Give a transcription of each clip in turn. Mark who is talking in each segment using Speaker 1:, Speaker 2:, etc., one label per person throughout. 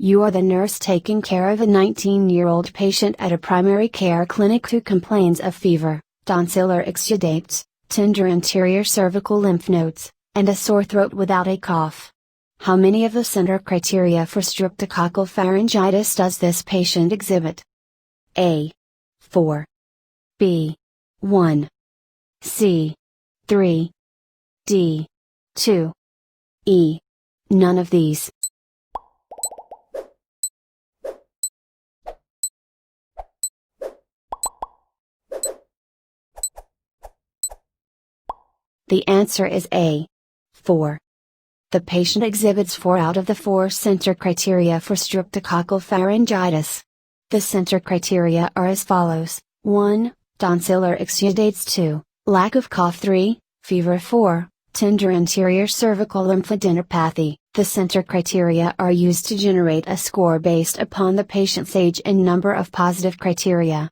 Speaker 1: You are the nurse taking care of a 19-year-old patient at a primary care clinic who complains of fever, tonsillar exudates, tender anterior cervical lymph nodes, and a sore throat without a cough. How many of the center criteria for streptococcal pharyngitis does this patient exhibit? A. 4. B. 1. C. 3. D. 2. E. None of these. The answer is A. 4. The patient exhibits 4 out of the 4 center criteria for streptococcal pharyngitis. The center criteria are as follows: 1. Tonsillar exudates. 2. Lack of cough. 3. Fever. 4. Tender anterior cervical lymphadenopathy. The center criteria are used to generate a score based upon the patient's age and number of positive criteria.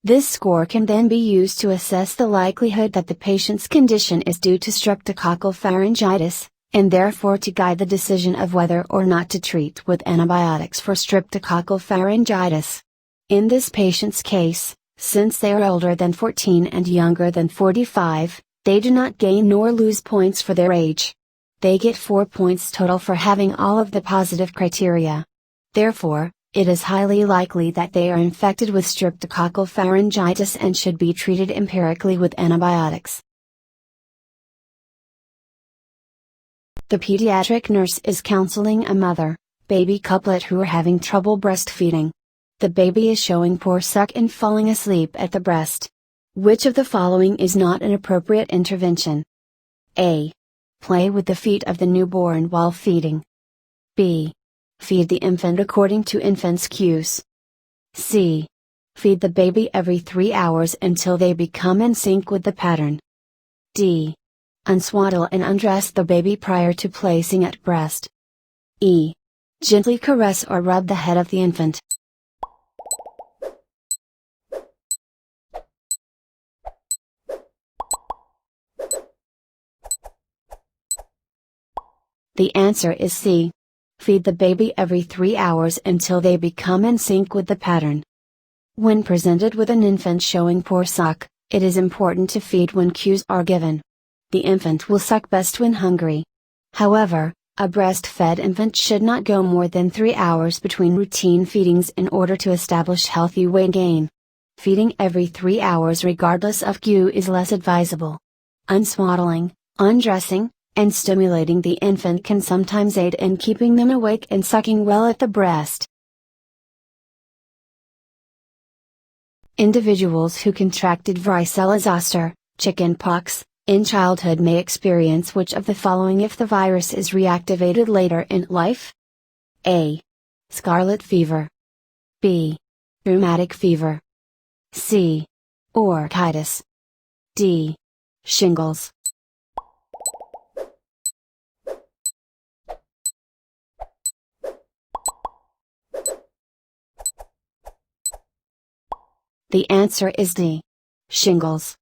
Speaker 1: This score can then be used to assess the likelihood that the patient's condition is due to streptococcal pharyngitis, and therefore to guide the decision of whether or not to treat with antibiotics for streptococcal pharyngitis. In this patient's case, since they are older than 14 and younger than 45, they do not gain nor lose points for their age. They get 4 points total for having all of the positive criteria. Therefore, it is highly likely that they are infected with streptococcal pharyngitis and should be treated empirically with antibiotics. The pediatric nurse is counseling a mother-baby couplet who are having trouble breastfeeding. The baby is showing poor suck and falling asleep at the breast. Which of the following is not an appropriate intervention? A. Play with the feet of the newborn while feeding. B. Feed the infant according to infant's cues. C. Feed the baby every 3 hours until they become in sync with the pattern. D. Unswaddle and undress the baby prior to placing at breast. E. Gently caress or rub the head of the infant. The answer is C. Feed the baby every 3 hours until they become in sync with the pattern. When presented with an infant showing poor suck, it is important to feed when cues are given. The infant will suck best when hungry. However, a breastfed infant should not go more than 3 hours between routine feedings in order to establish healthy weight gain. Feeding every 3 hours regardless of cue is less advisable. Unswaddling, undressing, and stimulating the infant can sometimes aid in keeping them awake and sucking well at the breast. Individuals who contracted varicella zoster, chickenpox, in childhood may experience which of the following if the virus is reactivated later in life? A. Scarlet fever. B. Rheumatic fever. C. Orchitis. D. Shingles. The answer is D. Shingles.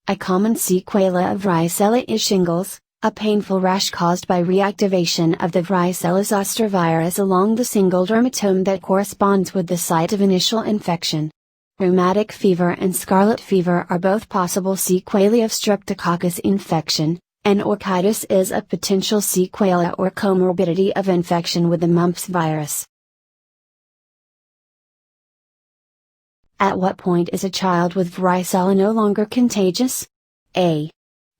Speaker 1: A common sequela of varicella is shingles, a painful rash caused by reactivation of the varicella zoster virus along the single dermatome that corresponds with the site of initial infection. Rheumatic fever and scarlet fever are both possible sequelae of streptococcus infection, and orchitis is a potential sequela or comorbidity of infection with the mumps virus. At what point is a child with varicella no longer contagious? A.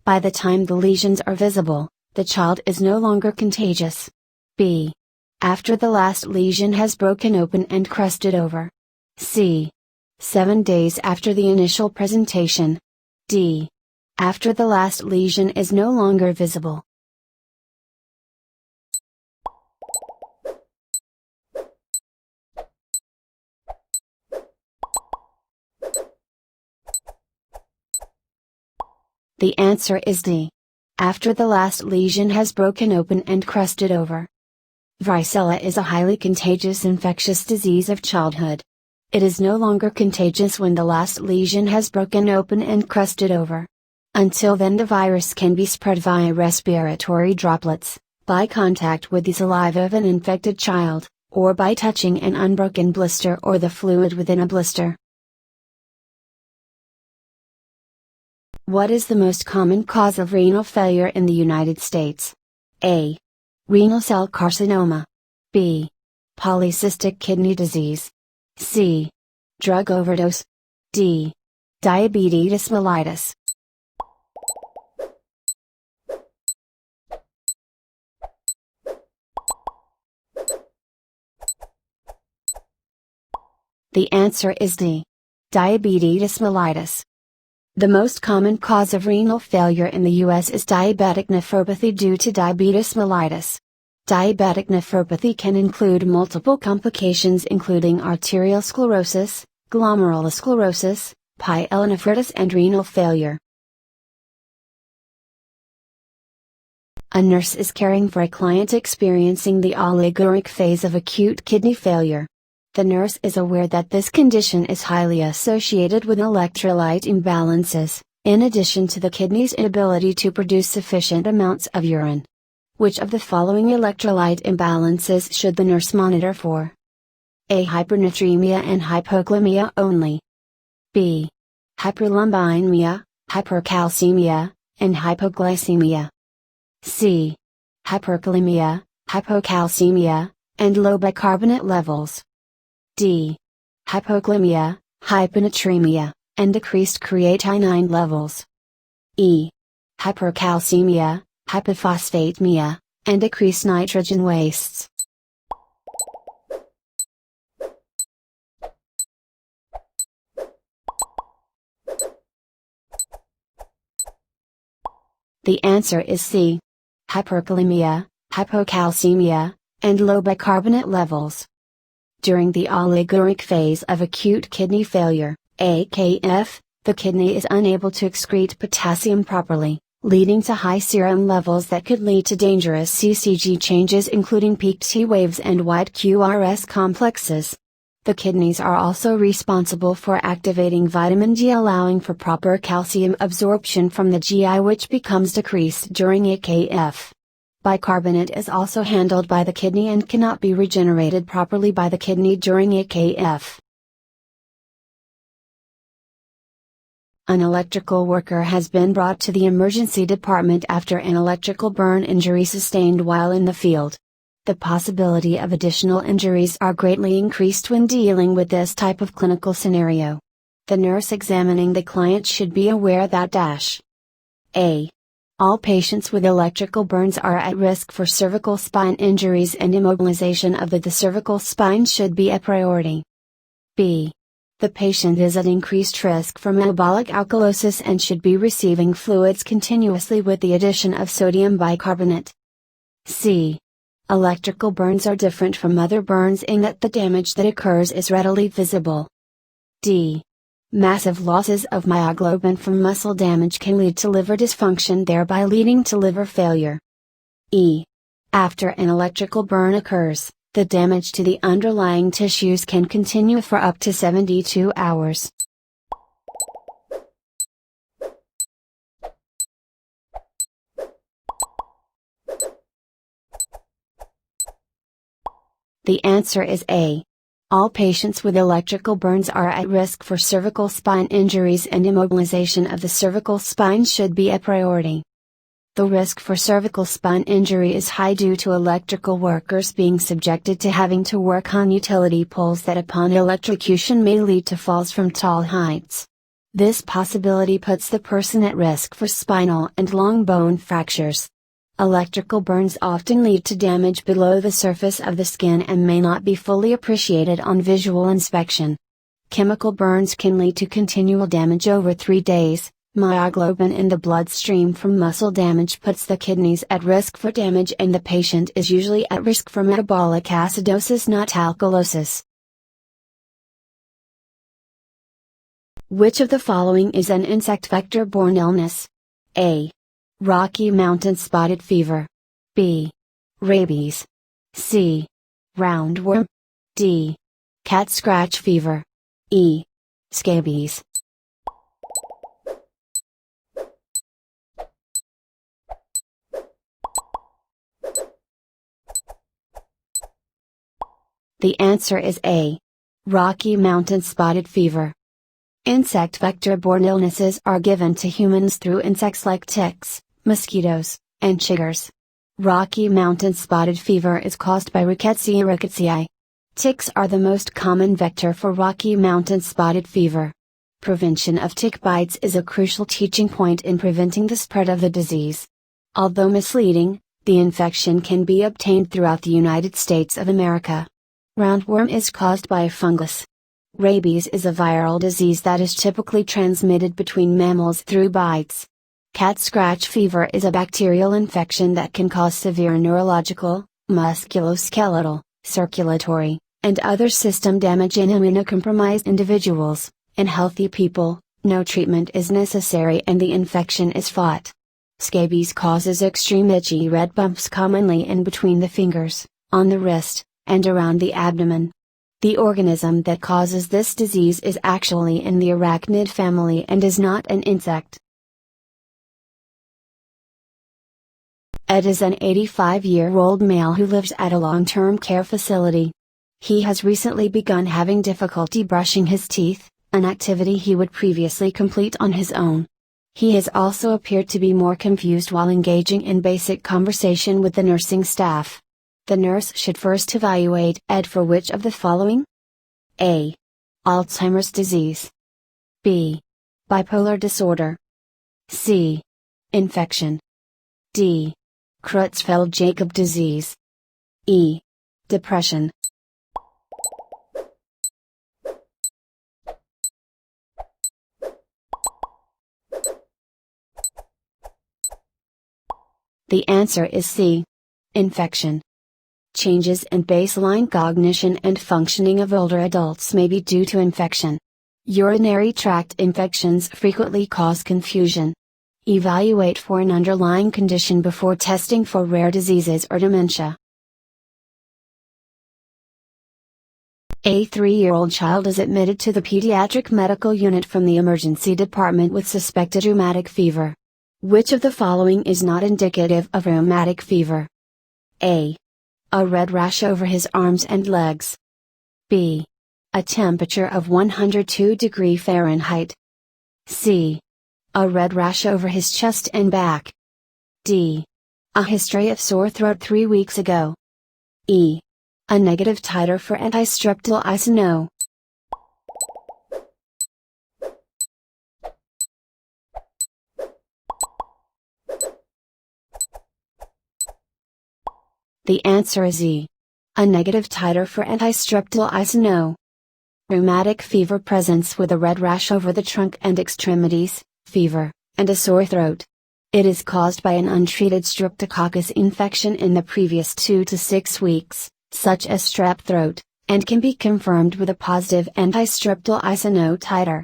Speaker 1: By the time the lesions are visible, the child is no longer contagious. B. After the last lesion has broken open and crusted over. C. 7 days after the initial presentation. D. After the last lesion is no longer visible. The answer is D. After the last lesion has broken open and crusted over. Varicella is a highly contagious infectious disease of childhood. It is no longer contagious when the last lesion has broken open and crusted over. Until then, the virus can be spread via respiratory droplets, by contact with the saliva of an infected child, or by touching an unbroken blister or the fluid within a blister. What is the most common cause of renal failure in the United States? A. Renal cell carcinoma. B. Polycystic kidney disease. C. Drug overdose. D. Diabetes mellitus. The answer is D. Diabetes mellitus. The most common cause of renal failure in the U.S. is diabetic nephropathy due to diabetes mellitus. Diabetic nephropathy can include multiple complications including arterial sclerosis, glomerulosclerosis, pyelonephritis and renal failure. A nurse is caring for a client experiencing the oliguric phase of acute kidney failure. The nurse is aware that this condition is highly associated with electrolyte imbalances, in addition to the kidney's inability to produce sufficient amounts of urine. Which of the following electrolyte imbalances should the nurse monitor for? A. Hypernatremia and hypoglycemia only. B. Hyperlumbemia, hypercalcemia, and hypoglycemia. C. Hyperkalemia, hypocalcemia, and low bicarbonate levels. D. Hypoglycemia, hyponatremia, and decreased creatinine levels. E. Hypercalcemia, hypophosphatemia, and decreased nitrogen wastes. The answer is C. Hyperkalemia, hypocalcemia, and low bicarbonate levels. During the oliguric phase of acute kidney failure, AKF, the kidney is unable to excrete potassium properly, leading to high serum levels that could lead to dangerous CCG changes including peaked T waves and wide QRS complexes. The kidneys are also responsible for activating vitamin D, allowing for proper calcium absorption from the GI, which becomes decreased during AKF. Bicarbonate is also handled by the kidney and cannot be regenerated properly by the kidney during AKF. An electrical worker has been brought to the emergency department after an electrical burn injury sustained while in the field. The possibility of additional injuries are greatly increased when dealing with this type of clinical scenario. The nurse examining the client should be aware that A. All patients with electrical burns are at risk for cervical spine injuries and immobilization of the cervical spine should be a priority. B. The patient is at increased risk for metabolic alkalosis and should be receiving fluids continuously with the addition of sodium bicarbonate. C. Electrical burns are different from other burns in that the damage that occurs is readily visible. D. Massive losses of myoglobin from muscle damage can lead to liver dysfunction, thereby leading to liver failure. E. After an electrical burn occurs, the damage to the underlying tissues can continue for up to 72 hours. The answer is A. All patients with electrical burns are at risk for cervical spine injuries and immobilization of the cervical spine should be a priority. The risk for cervical spine injury is high due to electrical workers being subjected to having to work on utility poles that upon electrocution may lead to falls from tall heights. This possibility puts the person at risk for spinal and long bone fractures. Electrical burns often lead to damage below the surface of the skin and may not be fully appreciated on visual inspection. Chemical burns can lead to continual damage over 3 days. Myoglobin in the bloodstream from muscle damage puts the kidneys at risk for damage, and the patient is usually at risk for metabolic acidosis, not alkalosis. Which of the following is an insect vector-borne illness? A. Rocky Mountain spotted fever. B. Rabies. C. Roundworm. D. Cat scratch fever. E. Scabies. The answer is A. Rocky Mountain spotted fever. Insect vector-borne illnesses are given to humans through insects like ticks, mosquitoes, and chiggers. Rocky Mountain spotted fever is caused by Rickettsia rickettsii. Ticks are the most common vector for Rocky Mountain spotted fever. Prevention of tick bites is a crucial teaching point in preventing the spread of the disease. Although misleading, the infection can be obtained throughout the United States of America. Roundworm is caused by a fungus. Rabies is a viral disease that is typically transmitted between mammals through bites. Cat scratch fever is a bacterial infection that can cause severe neurological, musculoskeletal, circulatory, and other system damage in immunocompromised individuals. In healthy people, no treatment is necessary and the infection is fought. Scabies causes extreme itchy red bumps commonly in between the fingers, on the wrist, and around the abdomen. The organism that causes this disease is actually in the arachnid family and is not an insect. Ed is an 85-year-old male who lives at a long-term care facility. He has recently begun having difficulty brushing his teeth, an activity he would previously complete on his own. He has also appeared to be more confused while engaging in basic conversation with the nursing staff. The nurse should first evaluate Ed for which of the following? A. Alzheimer's disease. B. Bipolar disorder. C. Infection. D. Creutzfeldt-Jakob disease. E. Depression. The answer is C. Infection. Changes in baseline cognition and functioning of older adults may be due to infection. Urinary tract infections frequently cause confusion. Evaluate for an underlying condition before testing for rare diseases or dementia. A 3-year-old child is admitted to the pediatric medical unit from the emergency department with suspected rheumatic fever. Which of the following is not indicative of rheumatic fever? A. A red rash over his arms and legs. B. A temperature of 102°F. C. A red rash over his chest and back. D. A history of sore throat 3 weeks ago. E. A negative titer for anti-streptyl isino. The answer is E. A negative titer for anti-streptyl isino. Rheumatic fever presents with a red rash over the trunk and extremities, fever, and a sore throat. It is caused by an untreated streptococcus infection in the previous 2 to 6 weeks, such as strep throat, and can be confirmed with a positive anti-streptyl isino titer.